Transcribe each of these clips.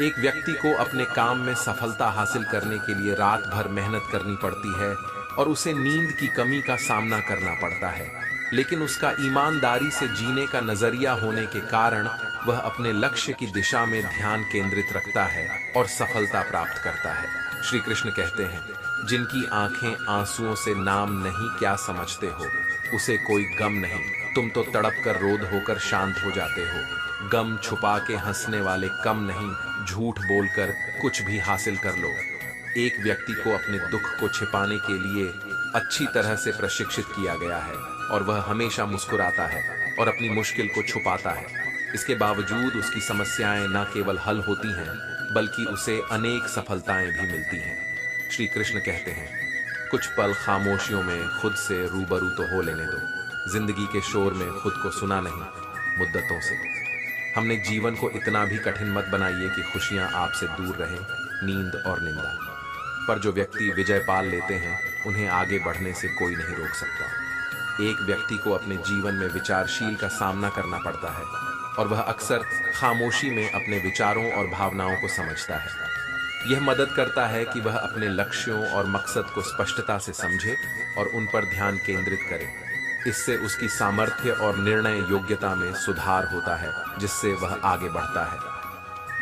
एक व्यक्ति को अपने काम में सफलता हासिल करने के लिए रात भर मेहनत करनी पड़ती है और उसे नींद की कमी का सामना करना पड़ता है, लेकिन उसका ईमानदारी से जीने का नजरिया होने के कारण वह अपने लक्ष्य की दिशा में ध्यान केंद्रित रखता है और सफलता प्राप्त करता है। श्री कृष्ण कहते हैं, जिनकी आंखें आंसुओं से नाम नहीं क्या समझते हो, उसे कोई गम नहीं। तुम तो तड़प कर रोध होकर शांत हो जाते हो। गम छुपा के हंसने वाले कम नहीं, झूठ बोलकर कुछ भी हासिल कर लो। एक व्यक्ति को अपने दुख को छिपाने के लिए अच्छी तरह से प्रशिक्षित किया गया है और वह हमेशा मुस्कुराता है और अपनी मुश्किल को छुपाता है। इसके बावजूद उसकी समस्याएं न केवल हल होती हैं, बल्कि उसे अनेक सफलताएं भी मिलती हैं। श्री कृष्ण कहते हैं, कुछ पल खामोशियों में खुद से रूबरू तो हो लेने दो। जिंदगी के शोर में खुद को सुना नहीं, मुद्दतों से। हमने जीवन को इतना भी कठिन मत बनाइए कि खुशियां आपसे दूर रहें, नींद और निंदा। पर जो व्यक्ति विजय पाल लेते हैं, उन्हें आगे बढ़ने से कोई नहीं रोक सकता। एक व्यक्ति को अपने जीवन में विचारशील का सामना करना पड़ता है और वह अक्सर खामोशी में अपने विचारों और भावनाओं को समझता है। यह मदद करता है कि वह अपने लक्ष्यों और मकसद को स्पष्टता से समझे और उन पर ध्यान केंद्रित करे। इससे उसकी सामर्थ्य और निर्णय योग्यता में सुधार होता है, जिससे वह आगे बढ़ता है।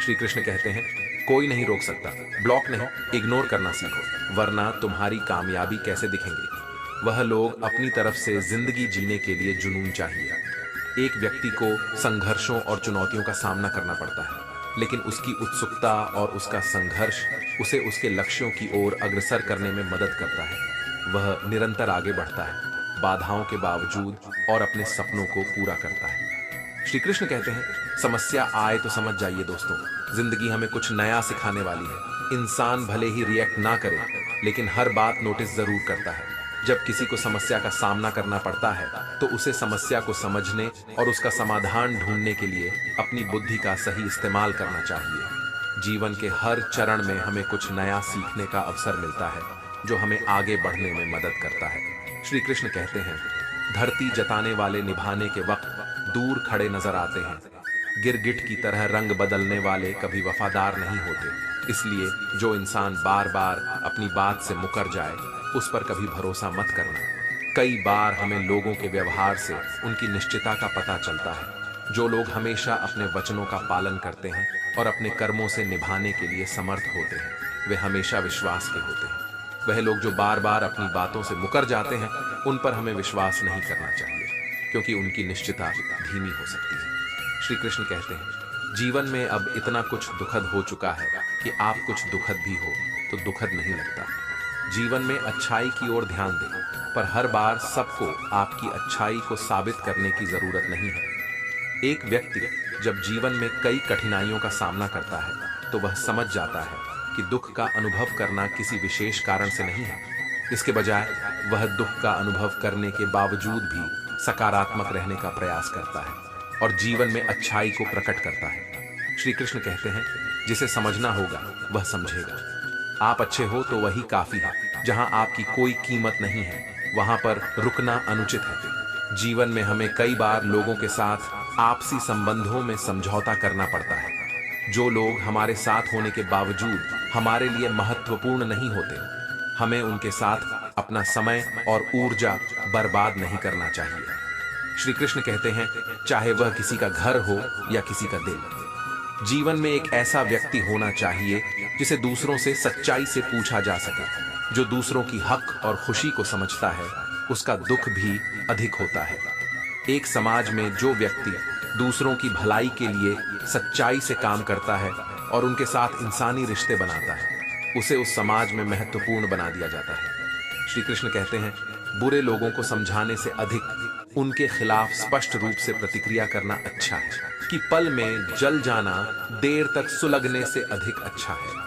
श्री कृष्ण कहते हैं, कोई नहीं रोक सकता। ब्लॉक नहीं, इग्नोर करना सीखो, वरना तुम्हारी कामयाबी कैसे दिखेंगी। वह लोग अपनी तरफ से जिंदगी जीने के लिए जुनून चाहिए। एक व्यक्ति को संघर्षों और चुनौतियों का सामना करना पड़ता है, लेकिन उसकी उत्सुकता और उसका संघर्ष उसे उसके लक्ष्यों की ओर अग्रसर करने में मदद करता है। वह निरंतर आगे बढ़ता है, बाधाओं के बावजूद, और अपने सपनों को पूरा करता है। श्री कृष्ण कहते हैं, समस्या आए तो समझ जाइए दोस्तों, जिंदगी हमें कुछ नया सिखाने वाली है। इंसान भले ही रिएक्ट ना करे, लेकिन हर बात नोटिस जरूर करता है। जब किसी को समस्या का सामना करना पड़ता है, तो उसे समस्या को समझने और उसका समाधान ढूंढने के लिए अपनी बुद्धि का सही इस्तेमाल करना चाहिए। जीवन के हर चरण में हमें कुछ नया सीखने का अवसर मिलता है, जो हमें आगे बढ़ने में मदद करता है। श्री कृष्ण कहते हैं, धरती जताने वाले निभाने के वक्त दूर खड़े नजर आते हैं। गिरगिट की तरह रंग बदलने वाले कभी वफादार नहीं होते। इसलिए जो इंसान बार बार अपनी बात से मुकर जाए, उस पर कभी भरोसा मत करना। कई बार हमें लोगों के व्यवहार से उनकी निश्चितता का पता चलता है। जो लोग हमेशा अपने वचनों का पालन करते हैं और अपने कर्मों से निभाने के लिए समर्थ होते हैं, वे हमेशा विश्वास के होते हैं। वह लोग जो बार बार अपनी बातों से मुकर जाते हैं, उन पर हमें विश्वास नहीं करना चाहिए, क्योंकि उनकी निश्चितता धीमी हो सकती है। श्री कृष्ण कहते हैं, जीवन में अब इतना कुछ दुखद हो चुका है कि आप कुछ दुखद भी हो तो दुखद नहीं लगता। जीवन में अच्छाई की ओर ध्यान दें, पर हर बार सबको आपकी अच्छाई को साबित करने की जरूरत नहीं है। एक व्यक्ति जब जीवन में कई कठिनाइयों का सामना करता है, तो वह समझ जाता है कि दुख का अनुभव करना किसी विशेष कारण से नहीं है। इसके बजाय वह दुख का अनुभव करने के बावजूद भी सकारात्मक रहने का प्रयास करता है और जीवन में अच्छाई को प्रकट करता है। श्री कृष्ण कहते हैं, जिसे समझना होगा वह समझेगा। आप अच्छे हो तो वही काफी है। जहां आपकी कोई कीमत नहीं है, वहां पर रुकना अनुचित है। जीवन में हमें कई बार लोगों के साथ आपसी संबंधों में समझौता करना पड़ता है। जो लोग हमारे साथ होने के बावजूद हमारे लिए महत्वपूर्ण नहीं होते, हमें उनके साथ अपना समय और ऊर्जा बर्बाद नहीं करना चाहिए। श्री कृष्ण कहते हैं, चाहे वह किसी का घर हो या किसी का दिल, जीवन में एक ऐसा व्यक्ति होना चाहिए जिसे दूसरों से सच्चाई से पूछा जा सके। जो दूसरों की हक और खुशी को समझता है, उसका दुख भी अधिक होता है। एक समाज में जो व्यक्ति दूसरों की भलाई के लिए सच्चाई से काम करता है और उनके साथ इंसानी रिश्ते बनाता है, उसे उस समाज में महत्वपूर्ण बना दिया जाता है। श्री कृष्ण कहते हैं, बुरे लोगों को समझाने से अधिक उनके खिलाफ स्पष्ट रूप से प्रतिक्रिया करना अच्छा है, कि पल में जल जाना देर तक सुलगने से अधिक अच्छा है।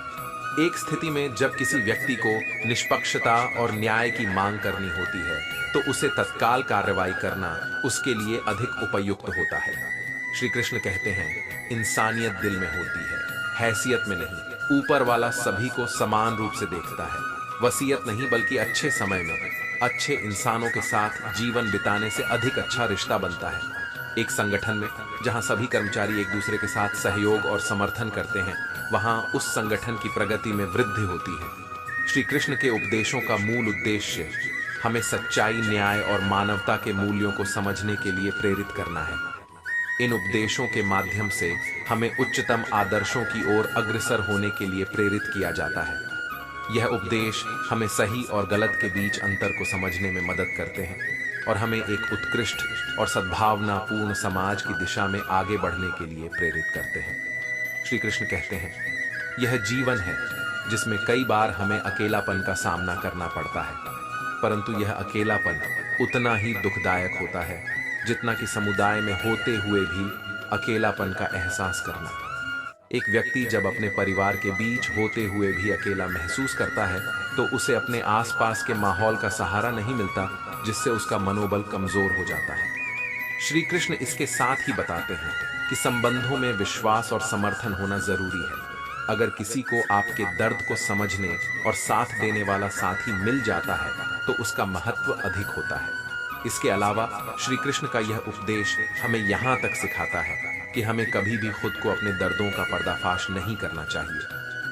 एक स्थिति में जब किसी व्यक्ति को निष्पक्षता और न्याय की मांग करनी होती है, तो उसे तत्काल कार्रवाई करना उसके लिए अधिक उपयुक्त होता है। श्री कृष्ण कहते हैं, इंसानियत दिल में होती है, हैसियत में नहीं। ऊपर वाला सभी को समान रूप से देखता है। वसीयत नहीं, बल्कि अच्छे समय में अच्छे इंसानों के साथ जीवन बिताने से अधिक अच्छा रिश्ता बनता है। एक संगठन में जहां सभी कर्मचारी एक दूसरे के साथ सहयोग और समर्थन करते हैं, वहां उस संगठन की प्रगति में वृद्धि होती है। श्री कृष्ण के उपदेशों का मूल उद्देश्य हमें सच्चाई, न्याय और मानवता के मूल्यों को समझने के लिए प्रेरित करना है। इन उपदेशों के माध्यम से हमें उच्चतम आदर्शों की ओर अग्रसर होने के लिए प्रेरित किया जाता है। यह उपदेश हमें सही और गलत के बीच अंतर को समझने में मदद करते हैं और हमें एक उत्कृष्ट और सद्भावनापूर्ण समाज की दिशा में आगे बढ़ने के लिए प्रेरित करते हैं। श्री कृष्ण कहते हैं, यह जीवन है जिसमें कई बार हमें अकेलापन का सामना करना पड़ता है, परंतु यह अकेलापन उतना ही दुखदायक होता है जितना कि समुदाय में होते हुए भी अकेलापन का एहसास करना। एक व्यक्ति जब अपने परिवार के बीच होते हुए भी अकेला महसूस करता है तो उसे अपने आसपास के माहौल का सहारा नहीं मिलता, जिससे उसका मनोबल कमजोर हो जाता है। श्री कृष्ण इसके साथ ही बताते हैं कि संबंधों में विश्वास और समर्थन होना जरूरी है। अगर किसी को आपके दर्द को समझने और साथ देने वाला साथी मिल जाता है तो उसका महत्व अधिक होता है। इसके अलावा श्री कृष्ण का यह उपदेश हमें यहाँ तक सिखाता है कि हमें कभी भी खुद को अपने दर्दों का पर्दाफाश नहीं करना चाहिए।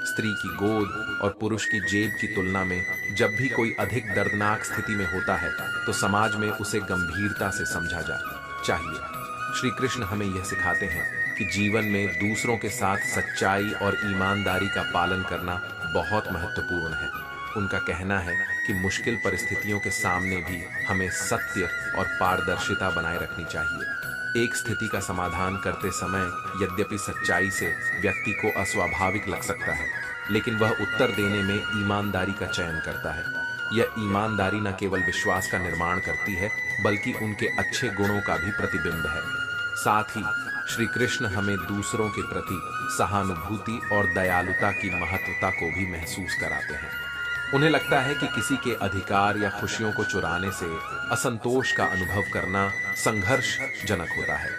स्त्री की गोद और पुरुष की जेब की तुलना में जब भी कोई अधिक दर्दनाक स्थिति में होता है तो समाज में उसे गंभीरता से समझा जाना चाहिए। श्री कृष्ण हमें यह सिखाते हैं कि जीवन में दूसरों के साथ सच्चाई और ईमानदारी का पालन करना बहुत महत्वपूर्ण है। उनका कहना है कि मुश्किल परिस्थितियों के सामने भी हमें सत्य और पारदर्शिता बनाए रखनी चाहिए। एक स्थिति का समाधान करते समय यद्यपि सच्चाई से व्यक्ति को अस्वाभाविक लग सकता है, लेकिन वह उत्तर देने में ईमानदारी का चयन करता है। यह ईमानदारी न केवल विश्वास का निर्माण करती है बल्कि उनके अच्छे गुणों का भी प्रतिबिंब है। साथ ही श्री कृष्ण हमें दूसरों के प्रति सहानुभूति और दयालुता की महत्वता को भी महसूस कराते हैं। उन्हें लगता है कि किसी के अधिकार या खुशियों को चुराने से असंतोष का अनुभव करना संघर्षजनक होता है।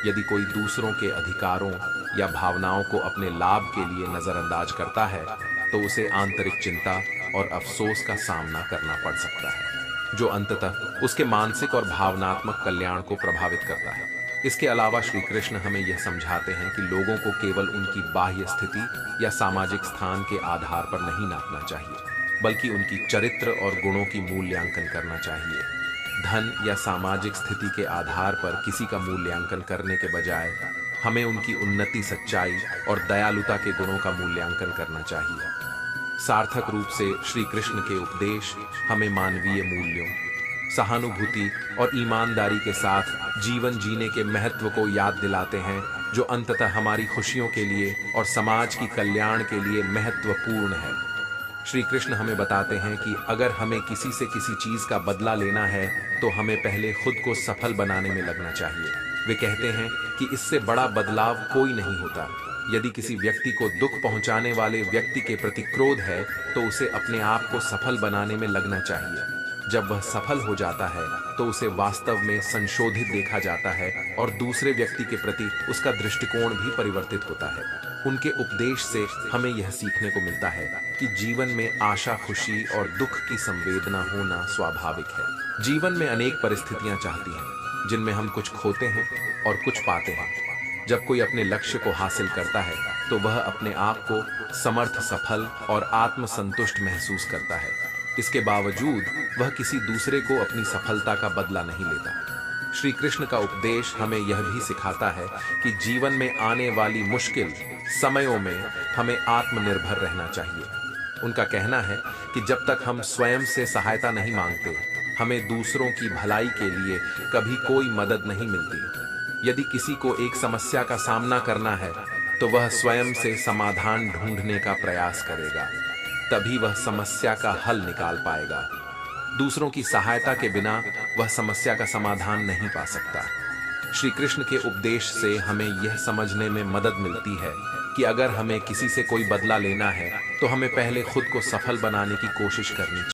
यदि कोई दूसरों के अधिकारों या भावनाओं को अपने लाभ के लिए नजरअंदाज करता है तो उसे आंतरिक चिंता और अफसोस का सामना करना पड़ सकता है, जो अंततः उसके मानसिक और भावनात्मक कल्याण को प्रभावित करता है। इसके अलावा श्री कृष्ण हमें यह समझाते हैं कि लोगों को केवल उनकी बाह्य स्थिति या सामाजिक स्थान के आधार पर नहीं नापना चाहिए, बल्कि उनकी चरित्र और गुणों की मूल्यांकन करना चाहिए। धन या सामाजिक स्थिति के आधार पर किसी का मूल्यांकन करने के बजाय हमें उनकी उन्नति, सच्चाई और दयालुता के गुणों का मूल्यांकन करना चाहिए। सार्थक रूप से श्री कृष्ण के उपदेश हमें मानवीय मूल्यों, सहानुभूति और ईमानदारी के साथ जीवन जीने के महत्व को याद दिलाते हैं, जो अंततः हमारी खुशियों के लिए और समाज की कल्याण के लिए महत्वपूर्ण है। श्री कृष्ण हमें बताते हैं कि अगर हमें किसी से किसी चीज का बदला लेना है तो हमें पहले खुद को सफल बनाने में लगना चाहिए। वे कहते हैं कि इससे बड़ा बदलाव कोई नहीं होता। यदि किसी व्यक्ति को दुख पहुंचाने वाले व्यक्ति के प्रति क्रोध है तो उसे अपने आप को सफल बनाने में लगना चाहिए। जब वह सफल हो जाता है तो उसे वास्तव में संशोधित देखा जाता है और दूसरे व्यक्ति के प्रति उसका दृष्टिकोण भी परिवर्तित होता है। उनके उपदेश से हमें यह सीखने को मिलता है कि जीवन में आशा, खुशी और दुख की संवेदना होना स्वाभाविक है। जीवन में अनेक परिस्थितियां चाहती हैं जिनमें हम कुछ खोते हैं और कुछ पाते हैं। जब कोई अपने लक्ष्य को हासिल करता है तो वह अपने आप को समर्थ, सफल और आत्मसंतुष्ट महसूस करता है। इसके बावजूद वह किसी दूसरे को अपनी सफलता का बदला नहीं लेता। श्री कृष्ण का उपदेश हमें यह भी सिखाता है कि जीवन में आने वाली मुश्किल समयों में हमें आत्मनिर्भर रहना चाहिए। उनका कहना है कि जब तक हम स्वयं से सहायता नहीं मांगते, हमें दूसरों की भलाई के लिए कभी कोई मदद नहीं मिलती। यदि किसी को एक समस्या का सामना करना है तो वह स्वयं से समाधान ढूंढने का प्रयास करेगा, तभी वह समस्या का हल निकाल पाएगा। दूसरों की सहायता के बिना वह समस्या का समाधान नहीं पा सकता। श्री कृष्ण के उपदेश से हमें यह समझने में मदद मिलती है कि अगर हमें किसी से कोई बदला लेना है तो हमें पहले खुद को सफल बनाने की कोशिश करनी चाहिए।